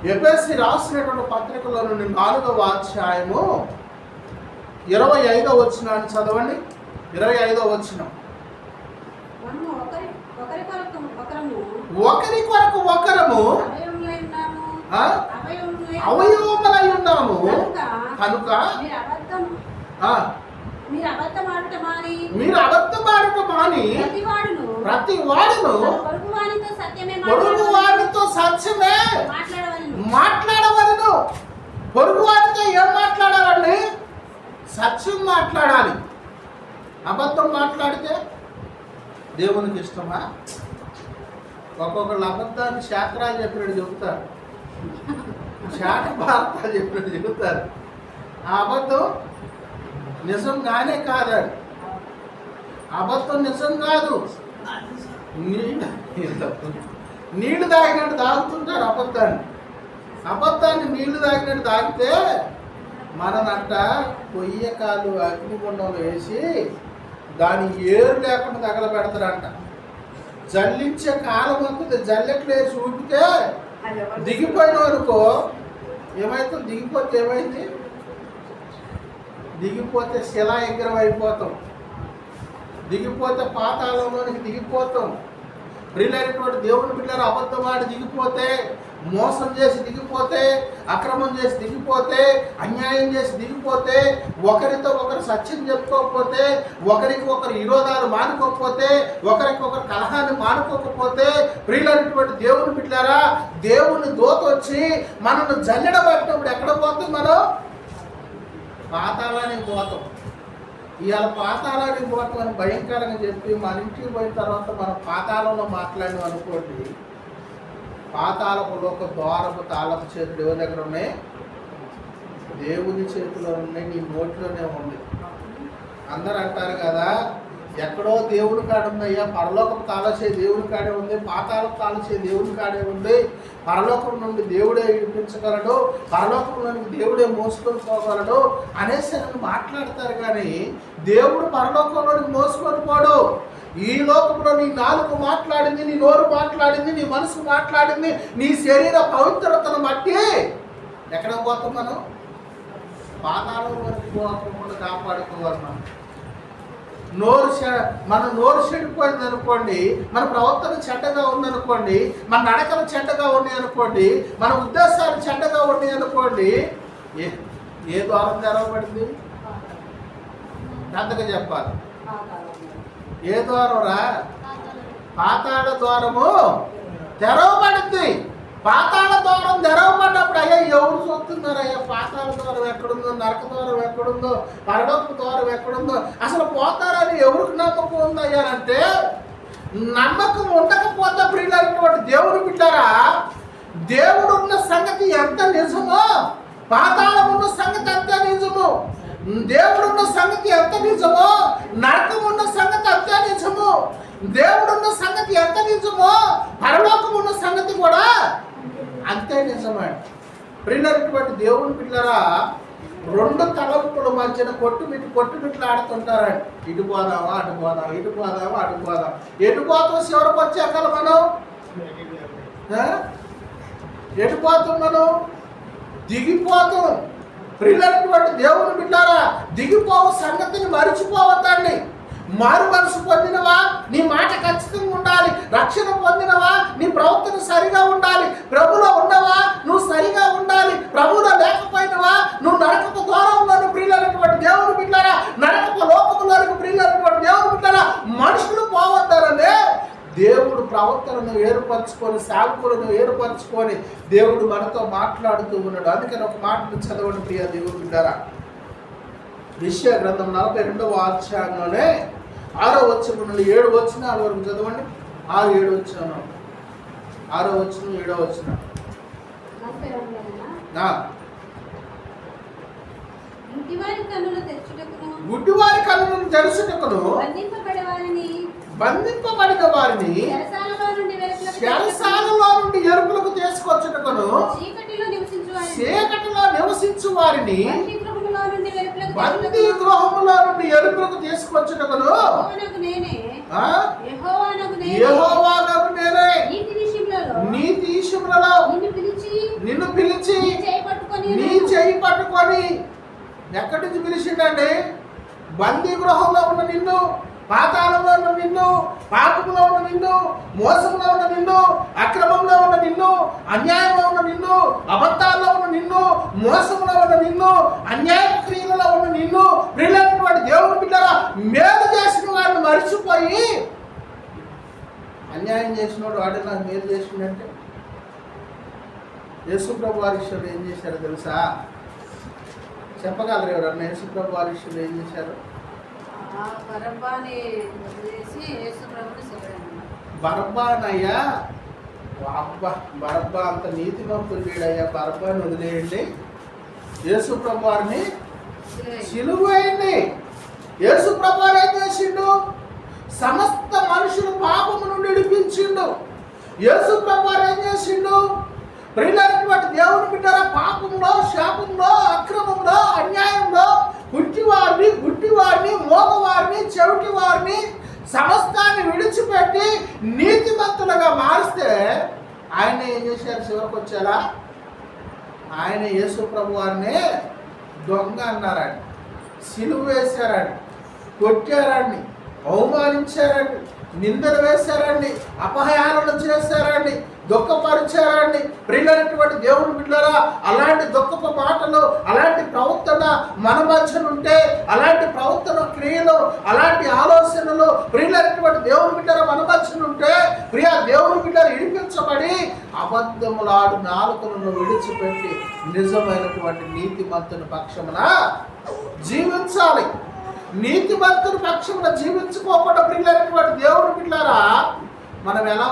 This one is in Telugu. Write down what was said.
ఎఫెసీ రాసినటువంటి పత్రికలో నుండి 4వ అధ్యాయము 25వ వచనాన్ని చదవండి. 25వ వచనం. ఒకరి కొరకు ఒకరము అవయవములై ఉన్నాము కనుక మీరు అబద్ధమాడట మాని ప్రతి వాడును పొరుగు వాడితో సత్యమే మాట్లాడవలను. పొరుగు వాడితో ఏం మాట్లాడాలండి? సత్యం మాట్లాడాలి. అబద్ధం మాట్లాడితే దేవునికి ఇష్టమా? ఒక్కొక్కళ్ళు అబద్ధాన్ని శాస్త్రాలు చెప్పినట్టు చెబుతారు, శాఖ భారతాలు చెప్పినట్టు చెబుతారు. ఆ అబద్ధం నిజం కానే కాదండి. అబద్ధం నిజం కాదు. నీళ్లు తాగినట్టు తాగుతుంటారు అబద్ధాన్ని నీళ్లు తాగినట్టు తాగితే మననంట పొయ్యకాలు అగ్నిగుండంలో వేసి దాని ఏరు లేకుండా తగలబెడతారంట. జల్లించే కాలం అంతా జల్లెట్లు వేసి ఊపితే దిగిపోయిన వరకు ఏమైతుంది? దిగిపోతే ఏమైంది? దిగిపోతే శిలా ఎగ్గరం అయిపోతాం, దిగిపోతే పాతాళంలోనికి దిగిపోతాం. ప్రియులైనటువంటి దేవుని పిల్లలు అబద్ధమాడి దిగిపోతే, మోసం చేసి దిగిపోతే, అక్రమం చేసి దిగిపోతే, అన్యాయం చేసి దిగిపోతే, ఒకరితో ఒకరు సత్యం చెప్పుకోకపోతే, ఒకరికి ఒకరు విరోధాలు మానుకోకపోతే, ఒకరికి ఒకరు కలహాన్ని మానుకోకపోతే, ప్రియులైనటువంటి దేవుని పిల్లరా దేవుని దూత వచ్చి మనల్ని జల్లెడ పట్టినప్పుడు ఎక్కడ పోతాం? మనం పాతాళానికి పోతాం. ఇవాళ పాతాళానికి పోతాం అని భయంకరంగా చెప్పి మన ఇంటికి పోయిన తర్వాత మనం పాతాళంలో మాట్లాడినాం అనుకోండి, పాతాళపు లోక ద్వారపు తాళపు చేతులు ఎవరి దగ్గర ఉన్నాయి? దేవుని చేతిలో ఉన్నాయి, నీ నోట్లోనే ఉంది. అందరు అంటారు కదా, ఎక్కడో దేవుని కాడ ఉందయ్యా, పరలోకపు తాళచే దేవుని కాడే ఉంది, పాతాళపు తాళచే దేవుని కాడే ఉంది, పరలోకం నుండి దేవుడే విడిపించగలడు, పరలోకం నుండి దేవుడే మోసుకొని పోగలడు అనేసి నన్ను మాట్లాడతారు. కానీ దేవుడు పరలోకంలోనికి మోసుకొని పోడు. ఈ లోకంలో నీ నాలుగు మాట్లాడింది, నీ నోరు మాట్లాడింది, నీ మనసు మాట్లాడింది, నీ శరీర పవిత్రతను బట్టి ఎక్కడ పోతాం? మనం పాతాళం వరకు పోకుండా కాపాడుకోవాలి. మన నోరు చెడిపోయింది అనుకోండి, మన ప్రవర్తన చెడ్డగా ఉందనుకోండి, మన నడకలు చెడ్డగా ఉన్నాయి అనుకోండి, మన ఉద్దేశాలు చెడ్డగా ఉన్నాయి అనుకోండి, ఏ ద్వారం తెరవబడింది? అంతగా చెప్పాలి. ఏ ద్వారం రా? పాతాళ ద్వారము తెరవబడింది. పాతాళ ద్వారం తెరవబడినప్పుడు అయ్యా ఎవరు చూస్తున్నారు? అయ్యా పాతాళ ద్వారం ఎక్కడుందో, నరక ద్వారం ఎక్కడుందో, పరలోక ద్వారం ఎక్కడుందో, అసలు పోతారని ఎవరికి నమ్మకం ఉందయ్యా అంటే, నమ్మకం ఉండకపోతే ప్రియులైనటువంటి దేవుని బిడ్డరా, దేవుడు ఉన్న సంగతి ఎంత నిజమో పాతాళం ఉన్న సంగతి అంత నిజము, దేవుడున్న సంగతి ఎంత నిజమో నరకం ఉన్న సంగతి అంతే నిజము, దేవుడున్న సంగతి ఎంత నిజమో పరలోకం ఉన్న సంగతి కూడా అంతే నిజమే. ప్రియులైనటువంటి దేవుని పిల్లరా, రెండు తలంపుల మధ్యన కొట్టుమిట్లు ఆడుతుంటారండి. ఇటు పోదామా అటు పోదాం, ఇటు పోదామా అటు పోదాం. ఎటు పోతాం? చివరికి వచ్చాక మనం ఎటు పోతాం? మనం దిగిపోతాం. ప్రియులైనటువంటి దేవుని బిడ్డారా, దిగిపోవు సంగతిని మరిచిపోవద్దండి. మారు మనసు పొందినవా? నీ మాట ఖచ్చితంగా ఉండాలి. రక్షణ పొందినవా? నీ ప్రవర్తన సరిగా ఉండాలి. ప్రభులో ఉన్నవా? నువ్వు సరిగా ఉండాలి. ప్రభులో లేకపోయినవా? నువ్వు నరకపు ద్వారంలోని ప్రియులైనటువంటి దేవుని బిడ్డారా, నరకపు లోకములోని ప్రియులైనటువంటి దేవుని బిడ్డారా, మనుషులు పోవద్దారనే దేవుడు ప్రవర్తనను ఏర్పరచుకొని, సేవకులను ఏర్పరచుకొని దేవుడు మనతో మాట్లాడుతూ ఉన్నాడు. అందుకని ఒక మాటను చదవండి ప్రియ దేవుడు బిడ్డారా. యెషయా గ్రంథం 42వ అధ్యాయంలోనే 6వ వచనం నుండి 7వ వచనాల వరకు చదవండి. 6, 7 వచనం, 6వ వచనం, 7వ వచనం. గుడ్డివారి కన్నులను తెరుచుటకును, బంధింపబడిన వారిని చెరసాలలో నుండి ఎరుపులకు తీసుకొచ్చుటకును, చీకటిలో నివసించు వారిని బందీ గృహములో నుండి ఎరుపులకు తీసుకొచ్చుటకును యెహోవానగు నేనే నీతి విషయములలో నిన్ను పిలిచి నీ చేయి పట్టుకొని ఎక్కడి నుంచి పిలిచిండండి? బందీ గృహంలో ఉన్న నిన్ను, పాతాళంలో ఉన్న నిన్ను, పాపంలో ఉన్న నిన్ను, మోసంలో ఉన్న నిన్ను, అక్రమంలో ఉన్న నిన్ను, అన్యాయంలో ఉన్న నిన్ను, అబద్ధాల్లో ఉన్న నిన్ను, మోసంలో ఉన్న నిన్ను, అన్యాయ క్రియలలో ఉన్న నిన్ను, ప్రియులైనటువంటి దేవుని బిడ్డలారా, మేలు చేసిన వాడిని మరిచిపోయి అన్యాయం చేసినోడు వాడు నాకు మేలు చేసిందంటే యేసుప్రభు వారి విషయంలో ఏం చేశారో తెలుసా? చెప్పగలరు ఎవరన్నా? యేసుప్రభు వారి విషయంలో ఏం చేశారు? బరబ్బానయ్యా, అబ్బా బరబ్బా అంత నీతిమంతుడు వీడయ్యా, బరబ్బాని వదిలేయండి, యేసుప్రభు వారిని సిలువ వేయండి. యేసుప్రభు వారు ఏం చేసిండు? సమస్త మనుషులు పాపము నుండి విడిపించిండు. యేసుప్రభు వారు ఏం చేసిండు? ప్రియులైనటువంటి దేవుని బిడ్డలారా, పాపంలో, శాపంలో, అక్రమంలో, అన్యాయంలో కుంటివారిని, గుడ్డివారిని, మోగవారిని, చెవిటి వారిని సమస్తాన్ని విడిచిపెట్టి నీతిమంతులుగా మారిస్తే ఆయన ఏం చేశారు? చివరికి వచ్చారా? ఆయన యేసుప్రభు వారిని దొంగ అన్నారండి, సిలువ వేశారండి, కొట్టారండి, అవమానించారండి, నిందలు వేశారండి, అపహయాలను చేశారండి, దుఃఖపరిచారండి. ప్రియులైనటువంటి దేవుని బిడ్డలారా, అలాంటి దుఃఖపు మాటలు, అలాంటి ప్రవర్తన మన మధ్యన ఉంటే, అలాంటి ప్రవర్తన క్రియలు, అలాంటి ఆలోచనలు ప్రియులైనటువంటి దేవుని బిడ్డల మన మధ్యన ఉంటే, ప్రియ దేవుని బిడ్డలు విడిపించబడి అబద్ధములాడు నాలుకలను విడిచిపెట్టి నిజమైనటువంటి నీతిమంతుని పక్షమున జీవించాలి. నీతిమంతుని పక్షమున జీవించుకోకుండా ప్రియులైనటువంటి దేవుని బిడ్డలారా, మనం ఎలా